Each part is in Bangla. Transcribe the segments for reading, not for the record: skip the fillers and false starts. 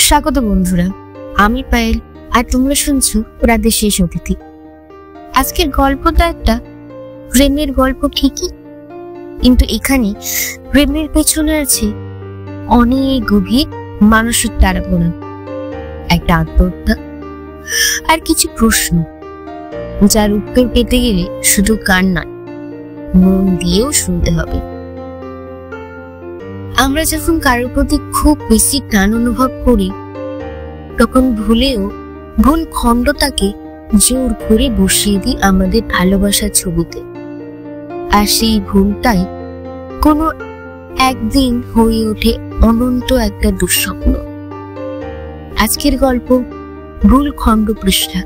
স্বাগত বন্ধুরা, আমি পায়েল আর তোমরা শুনছো রাতের শেষ অতিথি। আজকের গল্পটা একটা প্রেমের গল্প ঠিকই, কিন্তু এখানে প্রেমের পেছনে আছে অনেক গভীর মানসিক তাড়াপোড়া, একটা আত্মহত্যা আর কিছু প্রশ্ন, যার উত্তর পেতে গেলে শুধু কান নয়, মন দিয়েও শুনতে হবে। আমরা যখন কারোর প্রতি খুব বেশি টান অনুভব করি, তখন ভুল খণ্ডটাকে জোর করে বসিয়ে দিই আমাদের ভালোবাসার ছবিতে, আর সেই ভুলটাই কোনো একদিন হয়ে ওঠে অনন্ত একটা দুঃস্বপ্ন। আজকের গল্প ভুল খণ্ড পৃষ্ঠা,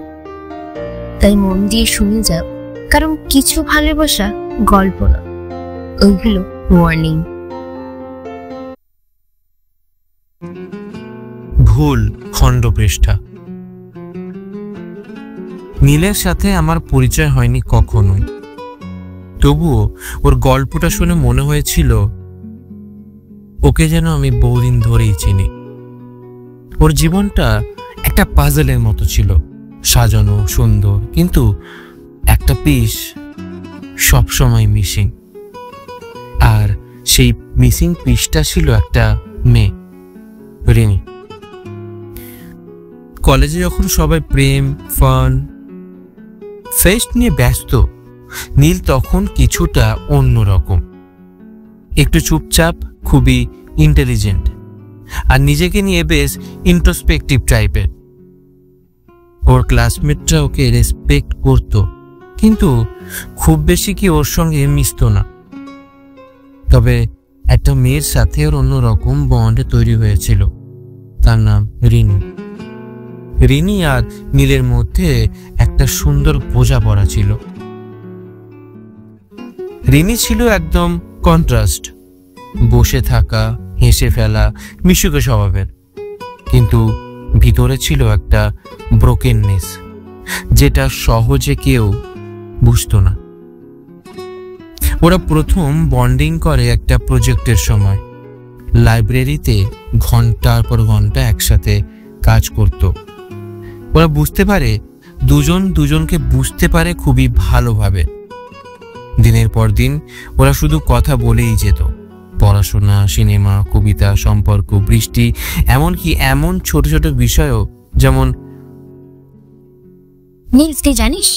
তাই মন দিয়ে শুনে যাও, কারণ কিছু ভালোবাসা গল্প না, ওইগুলো ওয়ার্নিং। ভুল খণ্ড পৃষ্ঠা। নীলের সাথে আমার পরিচয় হয়নি কখনোই, তবুও ওর গল্পটা শুনে মনে হয়েছিল ওকে যেন আমি বহুদিন ধরেই চিনি। ওর জীবনটা একটা পাজলের মতো ছিল, সাজানো সুন্দর, কিন্তু একটা পিস সবসময় মিসিং। আর সেই মিসিং পিসটা ছিল একটা মেয়ে, রিনি। কলেজে যখন সবাই প্রেম, ফান, ফেস্ট নিয়ে ব্যস্ত, নীল তখন কিছুটা অন্যরকম, একটু চুপচাপ, খুবই ইন্টেলিজেন্ট, আর নিজেকে নিয়ে বেশ ইন্ট্রোস্পেক্টিভ টাইপের। ওর ক্লাসমেটরা ওকে রেসপেক্ট করত, কিন্তু খুব বেশি কি ওর সঙ্গে মিশত না। তবে একটা মেয়ের সাথে ওর অন্যরকম বন্ড তৈরি হয়েছিল, তার নাম রিনি। রিনি আর নীলের মধ্যে একটা সুন্দর বোঝাপড়া ছিল। রিনি ছিল একদম কন্ট্রাস্ট, বসে থাকা, হেসে ফেলা, মিশুকে স্বভাবের, কিন্তু ভিতরে ছিল একটা ব্রোকেননেস, যেটা সহজে কেউ বুঝতো না। ওরা প্রথম বন্ডিং করে একটা প্রজেক্টের সময়। লাইব্রেরিতে ঘন্টার পর ঘন্টা একসাথে কাজ করত। ওরা বুঝতে পারে, দুজন দুজনকে বুঝতে পারে খুবই ভালোভাবে। দিনের পর দিন ওরা শুধু কথা বলেই যেত, পড়াশোনা, সিনেমা, কবিতা, সম্পর্ক, বৃষ্টি, এমনকি এমন ছোট ছোট বিষয়ও, যেমন নীল, তুই জানিস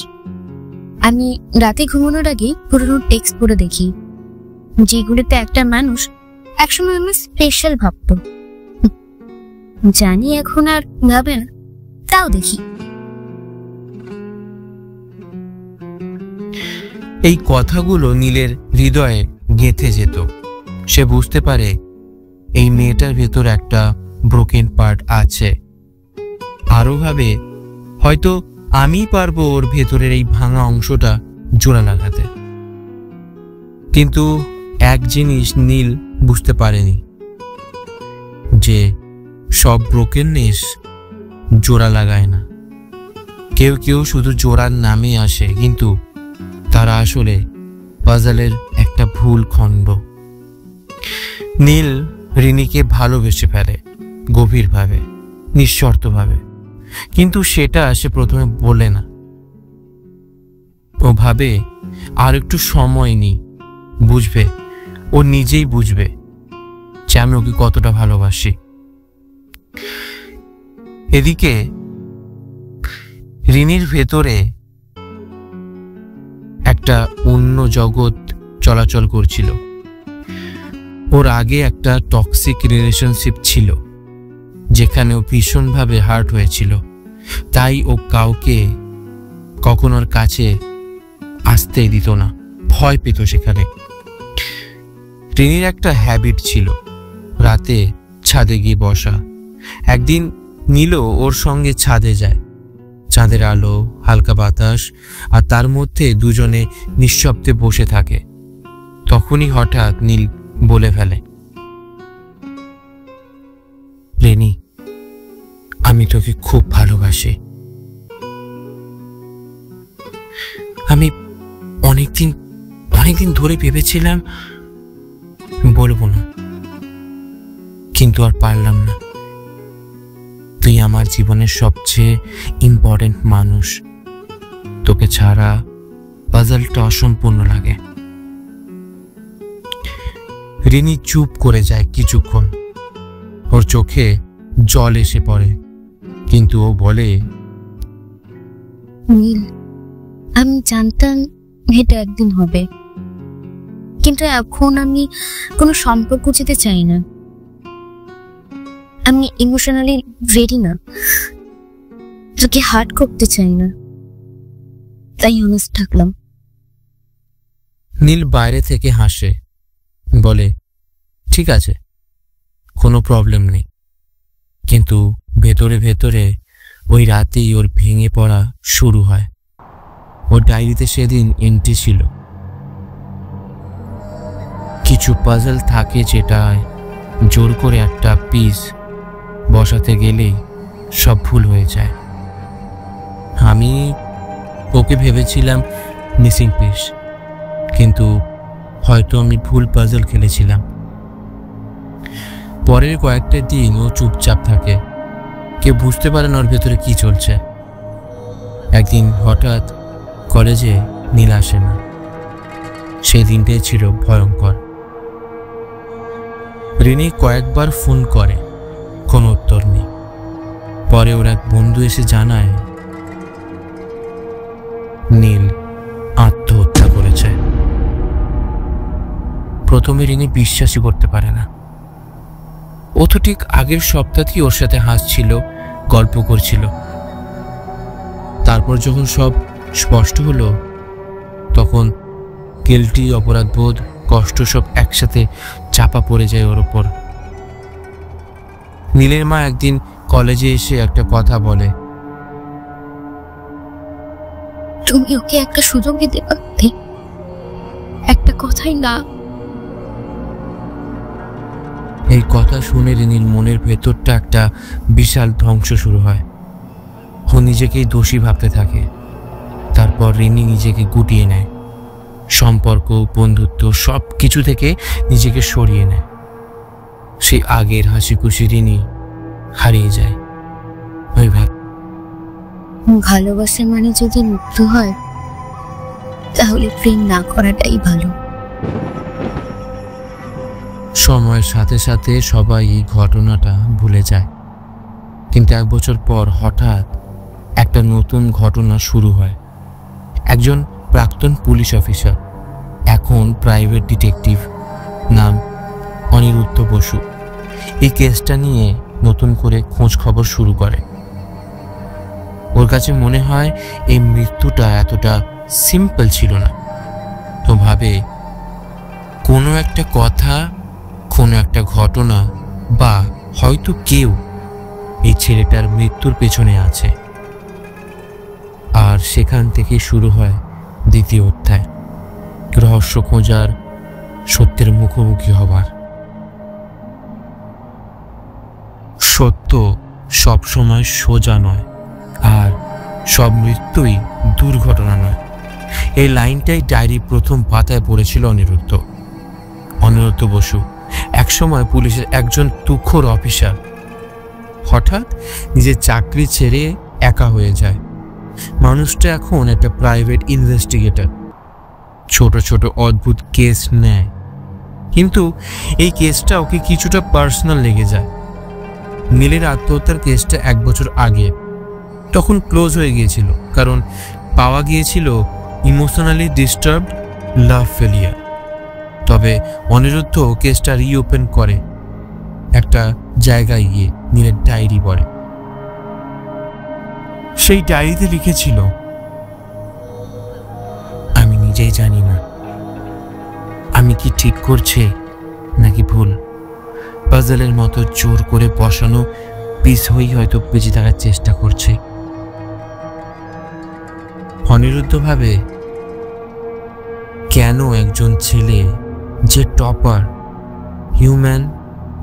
আমি রাতে ঘুমানোর আগে পুরোনো টেক্সট পড়ে দেখি, যেগুলোতে একটা মানুষ একসময় আমি স্পেশাল ভাবত। জানি এখন আর ভাবে না, তাও দেখি। এই কথাগুলো নীলের হৃদয়ে গেঁথে যেত। সে বুঝতে পারে এই মেয়েটার ভেতর একটা ব্রোকেন পার্ট আছে। আরো ভাবে, হয়তো আমি পারবো ওর ভেতরের এই ভাঙা অংশটা জোড়া লাগাতে। কিন্তু এক জিনিস নীল বুঝতে পারেনি, যে সব ব্রোকেননেস জোড়া লাগায় না। কেউ কেউ শুধু জোড়ার নামে আসে, কিন্তু তারা আসলে পাজলের একটা ভুল খণ্ড। নীল রিনিকে ভালোবেসে ফেলে, গভীরভাবে, নিঃশর্তভাবে, কিন্তু সেটা সে প্রথমে বলে না। ও ভাবে আর একটু সময় নিই, বুঝবে, ও নিজেই বুঝবে যে আমি ওকে কতটা ভালোবাসি। এদিকে রিনির ভেতরে একটা অন্য জগৎ চলাচল করছিল। ওর আগে একটা টক্সিক রিলেশনশিপ ছিল, যেখানে ও ভীষণভাবে হার্ট হয়েছিল। তাই ও কাউকে কখনো ওর কাছে আসতেই দিত না, ভয় পেত সেখানে। রিনির একটা হ্যাবিট ছিল রাতে ছাদে গিয়ে বসা। একদিন নীলও ওর সঙ্গে ছাদে যায়। চাঁদের আলো, হালকা বাতাস, আর তার মধ্যে দুজনে নিঃশব্দে বসে থাকে। তখনই হঠাৎ নীল বলে ফেলে, রিনি, আমি তোকে খুব ভালোবাসি। আমি অনেকদিন ধরে ভেবেছিলাম বলবো না, কিন্তু আর পারলাম না। তুই আমার জীবনের সবচেয়ে ইম্পর্টেন্ট মানুষ। তোকে ছাড়া পাজলটা অসম্পূর্ণ লাগে। রিনি চুপ করে যায় কিছুক্ষণ। ওর চোখে জল এসে পড়ে, কিন্তু ও বলে, নীল, আমি জানতাম এটা একদিন হবে, কিন্তু এখন আমি কোনো সম্পর্ক যেতে চাই না। আমি ইমোশনালি রেডি না, তোকে হার্ট করতে চাই না, তাই অনেস্ট থাকলাম। নীল বাইরে থেকে হাসে, বলে, ঠিক আছে, কোনো প্রবলেম নেই। কিন্তু ভেতরে ভেতরে ওই রাতেই ওর ভেঙে পড়া শুরু হয়। ওর ডায়েরিতে সেদিন এন্ট্রি ছিল, কিছু পাজল থাকে যেটায় জোর করে একটা পিস বসাতে গেলেই সব ভুল হয়ে যায়। আমি ওকে ভেবেছিলাম মিসিং পিস, কিন্তু হয়তো আমি ভুল পাজল খেলেছিলাম। পরের কয়েকটা দিন ও চুপচাপ থাকে, কেউ বুঝতে পারে না ওর ভেতরে কি চলছে। একদিন হঠাৎ কলেজে নীল আসে না। সেই দিনটাই ছিল ভয়ঙ্কর। রিনি কয়েকবার ফোন করে, কোনো উত্তর নেই। পরে ওর এক বন্ধু এসে জানায় নীল আত্মহত্যা করেছে। প্রথমে রিনি বিশ্বাসই করতে পারে না। ও তো ঠিক আগের সপ্তাহেই ওর সাথে হাসছিল, গল্প করছিল। তারপর যখন সব স্পষ্ট হলো, তখন গিল্টি, অপরাধবোধ, কষ্ট সব একসাথে চাপা পড়ে যায় ওর ওপর। নীলের মা একদিন কলেজে এসে একটা কথা বলে, তুমি ওকে একটা সুযোগ দিতে পারতে, একটা কথাই না। এই কথা শুনে রিনির মনের ভেতরটা একটা বিশাল ধ্বংস শুরু হয়। ও নিজেকেই দোষী ভাবতে থাকে। তারপর রিনি নিজেকে গুটিয়ে নেয়, সম্পর্ক, বন্ধুত্ব সব কিছু থেকে নিজেকে সরিয়ে নেয়। সেই আগের হাসি খুশি রিনি হারিয়ে যায়। ভালোবাসা মানে যদি মৃত্যু হয়, তাহলে প্রেম না করাটাই ভালো। সময়ের সাথে সাথে সবাই এই ঘটনাটা ভুলে যায়, কিন্তু 1 বছর পর হঠাৎ একটা নতুন ঘটনা শুরু হয়। একজন প্রাক্তন পুলিশ অফিসার, এখন প্রাইভেট ডিটেকটিভ, নাম অনিরুদ্ধ বসু, এই কেসটা নিয়ে নতুন করে খোঁজ খবর শুরু করে। ওর কাছে মনে হয় এই মৃত্যুটা এতটা সিম্পল ছিল না। তো ভাবে কোনো একটা কথা, কোনো একটা ঘটনা, বা হয়তো কেউ এই ছেলেটার মৃত্যুর পেছনে আছে। আর সেখান থেকে শুরু হয় দ্বিতীয় অধ্যায়, রহস্য খোঁজার, সত্যের মুখোমুখি হবার। সত্য সবসময় সোজা নয়, আর সব মৃত্যুই দুর্ঘটনা নয়। এই লাইনটাই ডায়েরি প্রথম পাতায় পড়েছিল অনিরুদ্ধ বসু। একসময় পুলিশের একজন তুখোড় অফিসার, হঠাৎ নিজের চাকরি ছেড়ে একা হয়ে যায়। মানুষটা এখন একটা প্রাইভেট ইনভেস্টিগেটর, ছোট ছোট অদ্ভুত কেস নেয়। কিন্তু এই কেসটা ওকে কিছুটা পার্সোনাল লেগে যায়। নীলের আত্মহত্যার কেসটা 1 বছর আগে, তখন ক্লোজ হয়ে গিয়েছিল, কারণ পাওয়া গিয়েছিল ইমোশনালি ডিস্টার্বড লাভ ফেলিয়ার। তবে অনিরুদ্ধ কেসটা রিওপেন করে, একটা জায়গায় গিয়ে নীলের ডায়েরি পড়ে। সেই ডায়েরিতে লিখেছিল, আমি নিজেই জানি না আমি কি ঠিক করছি নাকি ভুল। পাজলের মতো জোর করে বসানো পিস হয়েই হয়তো বেঁচে থাকার চেষ্টা করছে। অনিরুদ্ধ ভাবে, কেন একজন ছেলে যে টপার, হিউম্যান,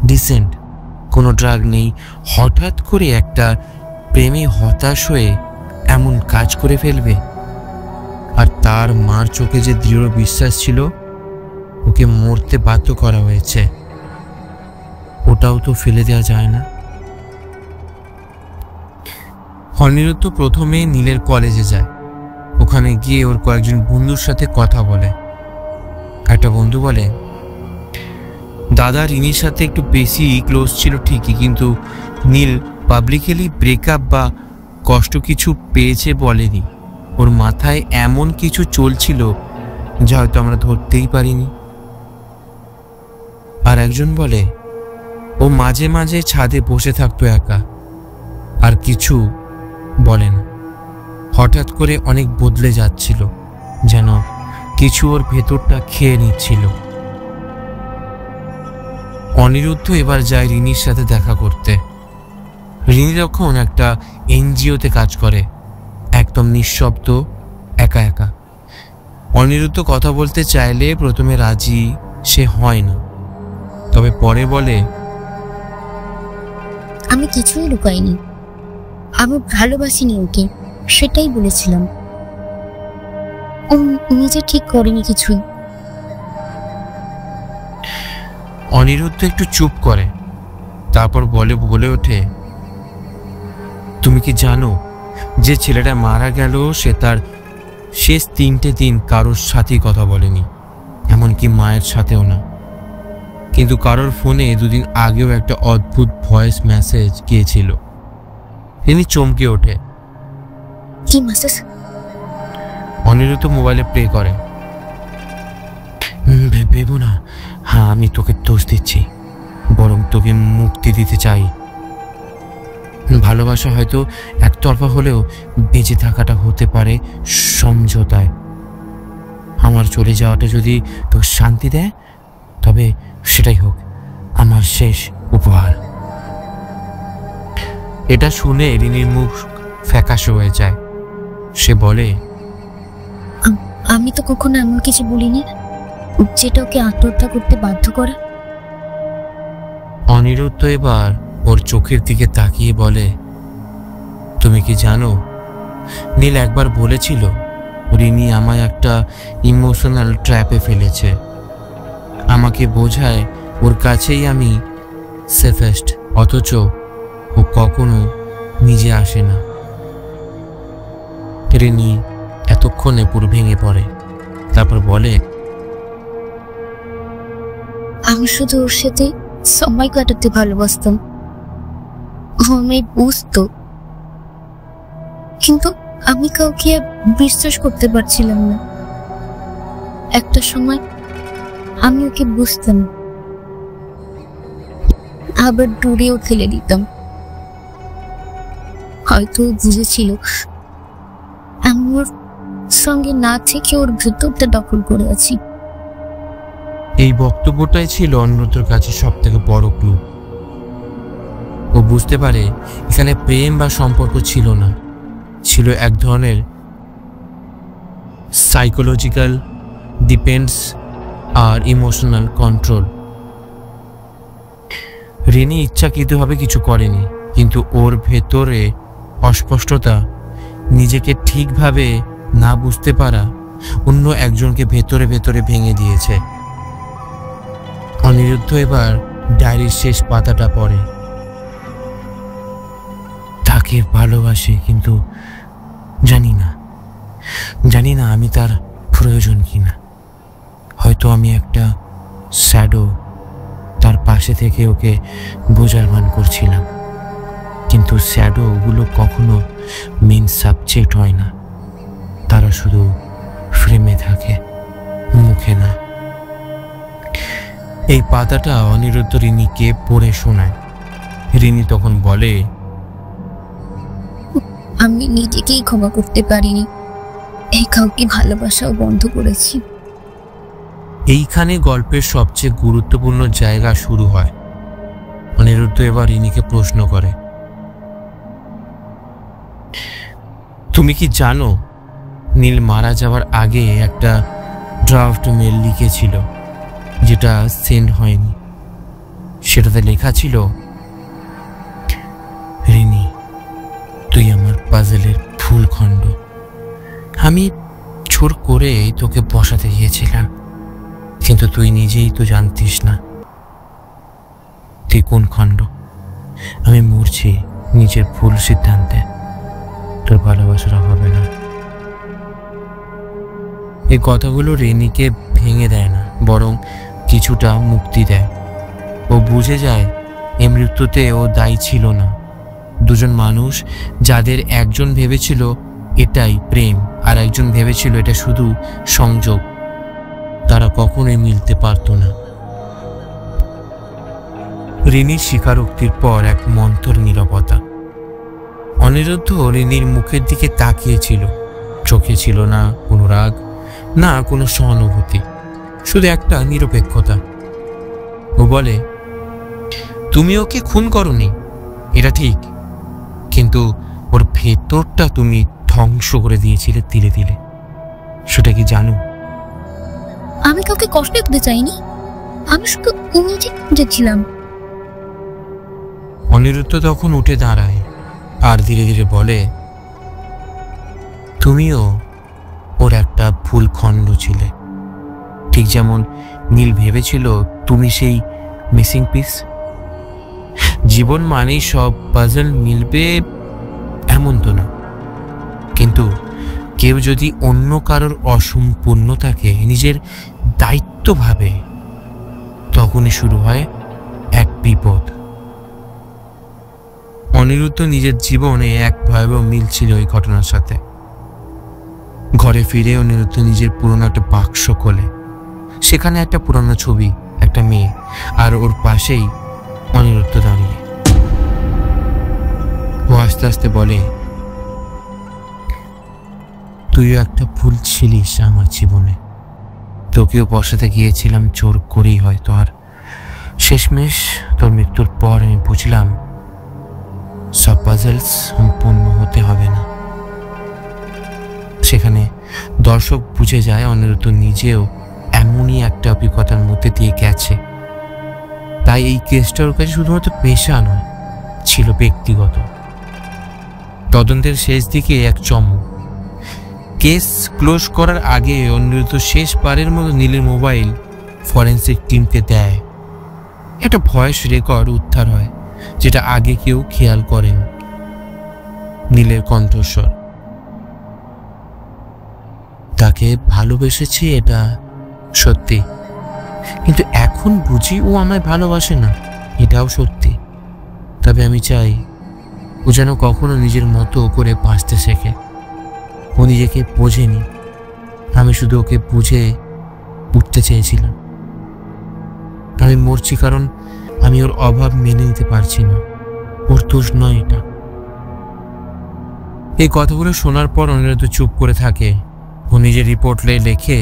ডিসেন্ট, কোনো ড্রাগ নেই, হঠাৎ করে একটা প্রেমে হতাশ হয়ে এমন কাজ করে ফেলবে? আর তার মার চোখে যে দৃঢ় বিশ্বাস ছিল ওকে মরতে বাধ্য করা হয়েছে, ওটাও তো ফেলে দেওয়া যায় না। অনিরুদ্ধ প্রথমে নীলের কলেজে যায়। ওখানে গিয়ে ওর কয়েকজন বন্ধুর সাথে কথা বলে। একটা বন্ধু বলে, দাদা রিনির সাথে একটু বেশি ক্লোজ ছিল ঠিকই, কিন্তু নীল পাবলিকলি ব্রেকআপ বা কষ্ট কিছু পেয়েছে বলেনি। ওর মাথায় এমন কিছু চলছিল যা হয়তো আমরা ধরতেই পারিনি। আর একজন বলে, ও মাঝে মাঝে ছাদে বসে থাকতো একা, আর কিছু বলে না। হঠাৎ করে অনেক বদলে যাচ্ছিল, যেন কিছু ওর ভেতরটা খেয়ে নিচ্ছিল। অনিরুদ্ধ এবার যায় রিনির সাথে দেখা করতে। রিনি তখন একটা এনজিওতে কাজ করে, একদম নিঃশব্দ, একা একা। অনিরুদ্ধ কথা বলতে চাইলে প্রথমে রাজি সে হয় না, তবে পরে বলে, আমি কিছুই লুকাইনি, আমি ভালোবাসিনি ওকে, সেটাই বলেছিলাম। ও নিজে ঠিক করেনি কিছুই। অনিরুদ্ধ একটু চুপ করে, তারপর বলে ওঠে, তুমি কি জানো যে ছেলেটা মারা গেল সে তার শেষ 3টে দিন কারোর সাথেই কথা বলেনি, এমনকি মায়ের সাথেও না। কিন্তু কারোর ফোনে 2 দিন আগেও একটা অদ্ভুত ভয়েস মেসেজ গিয়েছিল। তিনি চমকে ওঠে। কি মেসেজ? অনিরুদ্ধ মোবাইলে প্লে করে, ভেবো না, হ্যাঁ আমি তোকে দোষ দিচ্ছি, বরং তোকে মুক্তি দিতে চাই। ভালোবাসা হয়তো একতরফা হলেও বেঁচে থাকাটা হতে পারে সমঝোতায়। আমার চলে যাওয়াটা যদি তোর শান্তি দেয়, তবে সেটাই হোক আমার শেষ উপহার। এটা শুনে রিনির মুখ ফ্যাকাশে হয়ে যায়। সে বলে, আমি তো কখনো এমন কিছু বলিনি যেটা ওকে আত্মহত্যা করতে বাধ্য করে। অনিরুদ্ধ এবার ওর চোখের দিকে তাকিয়ে বলে, তুমি কি জানো, নীল একবার বলেছিল রিনি আমায় একটা ইমোশনাল ট্র্যাপে ফেলেছে। আমাকে বোঝায় ওর কাছেই আমি সেফেস্ট, অথচ ও কখনো নিজে আসে না। রিনি এতক্ষণে পুরো ভেঙে পড়ে, তারপর বলে, আমি শুধু ওর সাথে সময় কাটাতে ভালোবাসতাম, ও আমায় বুঝতো, কিন্তু আমি কাউকে বিশ্বাস করতে পারছিলাম না। একটা সময় আমি ওকে বুঝতাম, আবার দূরেও ঠেলে দিতাম। হয়তো বুঝেছিল আমি ওর সঙ্গে না থেকে ওর ভেতরটা দখল করে আছি। এই বক্তব্যটাই ছিল অনিরুদ্ধর কাছে সব থেকে বড় ক্লু। ও বুঝতে পারে এখানে প্রেম বা সম্পর্ক ছিল না, ছিল এক ধরনের সাইকোলজিক্যাল ডিপেন্ডস আর ইমোশনাল কন্ট্রোল। রিনি ইচ্ছাকৃতভাবে কিছু করেনি, কিন্তু ওর ভেতরে অস্পষ্টতা, নিজেকে ঠিকভাবে না বুঝতে পারা, অন্য একজনকে ভেতরে ভেতরে ভেঙে দিয়েছে। অনিরুদ্ধ এবার ডায়েরির শেষ পাতাটা পড়ে। তাকে ভালোবাসি, কিন্তু জানি না আমি তার প্রয়োজন কিনা। হয়তো আমি একটা শ্যাডো, তার পাশে থেকে ওকে বোঝার ভান করছিলাম, কিন্তু শ্যাডো ওগুলো কখনো মেন সাবজেক্ট হয় না, তারা শুধু ফ্রেমে থাকে, মুখে না। এই পাতাটা অনিরুদ্ধ রিনিকে পড়ে শোনায়। রিনি তখন বলে, আমি নিজেকেই ক্ষমা করতে পারিনি, এই কাউকে ভালোবাসাও বন্ধ করেছি। এইখানে গল্পের সবচেয়ে গুরুত্বপূর্ণ জায়গা শুরু হয়। অনিরুদ্ধ এবার রিনিকে প্রশ্ন করে, তুমি কি জানো নীল মারা যাওয়ার আগে একটা ড্রাফট মেল লিখেছিল, যেটা সেন্ড হয়নি। সেটাতে লেখা ছিল, রিনি তুই আমার পাজেলের ফুল খণ্ড, আমি জোর করে তোকে বসাতে গিয়েছিলাম, কিন্তু তুই নিজেই তো জানতিস না তুই কোন খণ্ড। আমি মরছি নিজের ভুল সিদ্ধান্তে, তোর ভালোবাসার হবে না। এই কথাগুলো রেনিকে ভেঙে দেয় না, বরং কিছুটা মুক্তি দেয়। ও বুঝে যায় এই মৃত্যুতে ও দায়ী ছিল না। দুজন মানুষ, যাদের একজন ভেবেছিল এটাই প্রেম আর একজন ভেবেছিল এটা শুধু সংযোগ, তারা কখনোই মিলতে পারত না। রিনির স্বীকারোক্তির পর এক মন্থর নীরবতা। অনিরুদ্ধ রিনির মুখের দিকে তাকিয়েছিল। চোখে ছিল না কোনো রাগ, না কোনো সহানুভূতি, শুধু একটা নিরপেক্ষতা। ও বলে, তুমি ওকে খুন করনি, এটা ঠিক, কিন্তু ওর ভেতরটা তুমি ধ্বংস করে দিয়েছিলে ধীরে ধীরে। সেটা কি জানো? আমি কাউকে কষ্ট দিতে চাইনি, আমি শুধু নিজে দেখছিলাম। অনিরুদ্ধ তখন উঠে দাঁড়ায় আর ধীরে ধীরে বলে, তুমিও ওর একটা ভুল খণ্ড ছিলে, ঠিক যেমন নীল ভেবেছিল তুমি সেই মিসিং পিস। জীবন মানেই সব পাজল মিলবে এমন তো না, কিন্তু কেউ যদি অন্য কারোর অসম্পূর্ণতাকে নিজের দায়িত্ব ভাবে, তখনই শুরু হয় এক বিপদ। অনিরুদ্ধ নিজের জীবনে এক ভয়াবহ মিল ছিল এই ঘটনার সাথে। ঘরে ফিরে অনিরুদ্ধ নিজের পুরনো একটা বাক্স খোলে। সেখানে একটা পুরনো ছবি, একটা মেয়ে, আর ওর পাশেই অনিরুদ্ধ দাঁড়িয়ে। ও আস্তে আস্তে বলে, তুইও একটা ভুল ছিলিস আমার জীবনে, তোকেও বসাতে গিয়েছিলাম জোর করেই হয়তো, আর শেষমেশ তোর মৃত্যুর পর আমি বুঝলাম সব পাজলস সম্পূর্ণ হতে হবে না। সেখানে দর্শক বুঝে যায় অনিরুদ্ধ নিজেও এমনই একটা অভিজ্ঞতার মধ্যে দিয়ে গেছে। তাই এই কেসটা ওর কাছে শুধুমাত্র পেশা নয়, ছিল ব্যক্তিগত। তদন্তের শেষ দিকে এক চমক। কেস ক্লোজ করার আগে অনিরুদ্ধ শেষবারের মতো নীলের মোবাইল ফরেন্সিক টিমকে দেয়। একটা ভয়েস রেকর্ড উদ্ধার হয়, যেটা আগে কেউ খেয়াল করেন। নীলের কণ্ঠস্বর, তাকে ভালোবেসেছি এটা সত্যি, কিন্তু এখন বুঝি ও আমায় ভালোবাসে না, এটাও সত্যি। তবে আমি চাই ও যেন কখনো নিজের মতো করে বাঁচতে শেখে। ও নিজেকে বোঝেনি, আমি শুধু ওকে বুঝে উঠতে চেয়েছিলাম। আমি মরছি কারণ আমি ওর অভাব মেনে নিতে পারছি না, ওর দোষ নয় এটা। এই কথাগুলো শোনার পর অনিরুদ্ধ চুপ করে থাকে। ও নিজের রিপোর্টে লেখে,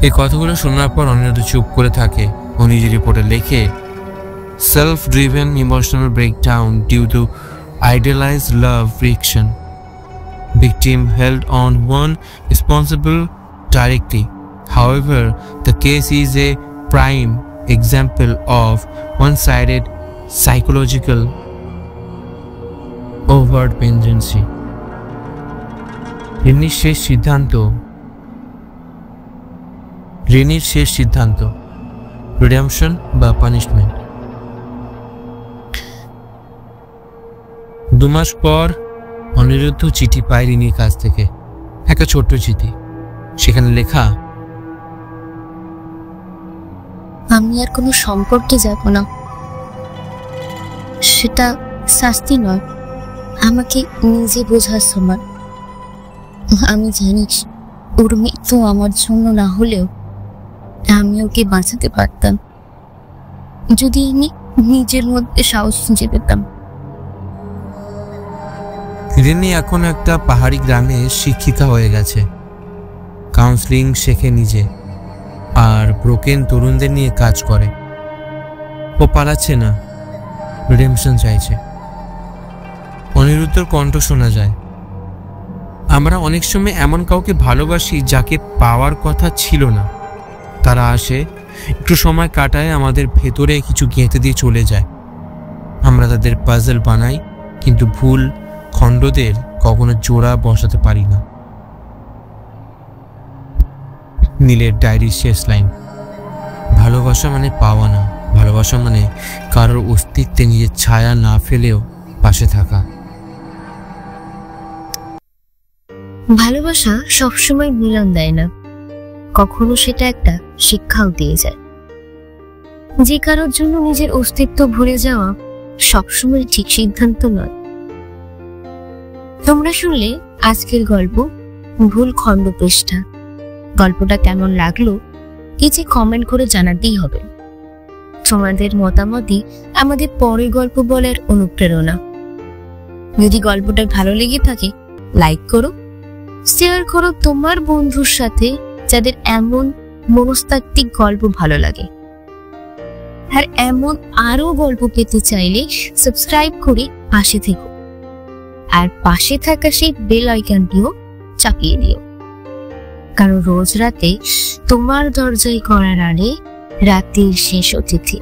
এই কথাগুলো শোনার পর অনিরুদ্ধ চুপ করে থাকে। ও নিজের রিপোর্টে লেখে, self driven emotional breakdown due to idealized love reaction. Victim held on one responsible directly. However, the case is a prime example of one-sided psychological overdependency. রেনির শেষ সিদ্ধান্ত রিডেম্পশন বা পানিশমেন্ট। 2 মাস পর অনিরুদ্ধ চিঠি পায় রিনির কাছ থেকে, একটা ছোট্ট চিঠি। সেখানে লেখা, আমি আর কোনো সম্পর্কে যাব না, সেটা শাস্তি নয়, আমাকে নিজে বোঝার সময়। আমি জানিস ওর মৃত্যু আমার জন্য না হলেও আমি ওকে বাঁচাতে পারতাম, যদি আমি নিজের মধ্যে সাহস খুঁজে পেতাম। রিনি এখন একটা পাহাড়ি গ্রামে শিক্ষিকা হয়ে গেছে, কাউন্সেলিং শেখে নিজে, আর ব্রোকেন তরুণদের নিয়ে কাজ করে। ও পালাচ্ছে না, রিডেম্পশন চাইছে। অনিরুদ্ধর কণ্ঠ শোনা যায়, আমরা অনেক সময় এমন কাউকে ভালোবাসি যাকে পাওয়ার কথা ছিল না। তারা আসে, একটু সময় কাটায়, আমাদের ভেতরে কিছু গেঁথে দিয়ে চলে যায়। আমরা তাদের পাজল বানাই, কিন্তু ভুল খণ্ডদের কখনো জোড়া বসাতে পারি না। নীলের ডায়েরির শেষ লাইন, ভালোবাসা মানে পাওয়া না, ভালোবাসা মানে কারোর অস্তিত্বে নিজের ছায়া না ফেলেও পাশে থাকা। ভালোবাসা সবসময় মিলন দেয় না, কখনো সেটা একটা শিক্ষাও দিয়ে যায়। যে কারোর জন্য নিজের অস্তিত্ব ভুলে যাওয়া সবসময় ঠিক সিদ্ধান্ত নয়। তোমরা শুনলে আজকের গল্প ভুল খণ্ড পৃষ্ঠা। গল্পটা কেমন লাগলো কিছু কমেন্ট করে জানাতেই হবে। তোমাদের মতামতই আমাদের পরের গল্প বলার অনুপ্রেরণা। যদি গল্পটা ভালো লেগে থাকে লাইক করো, শেয়ার করো তোমার বন্ধুর সাথে যাদের এমন মনস্তাত্ত্বিক গল্প ভালো লাগে। আর এমন আরো গল্প পেতে চাইলে সাবস্ক্রাইব করে পাশে থেকো, আর পাশে থাকা সেই বেল আইকনটিও চাপিয়ে দিও, কারণ রোজ রাতে তোমার দরজায় করার আগে রাতের শেষ অতিথি।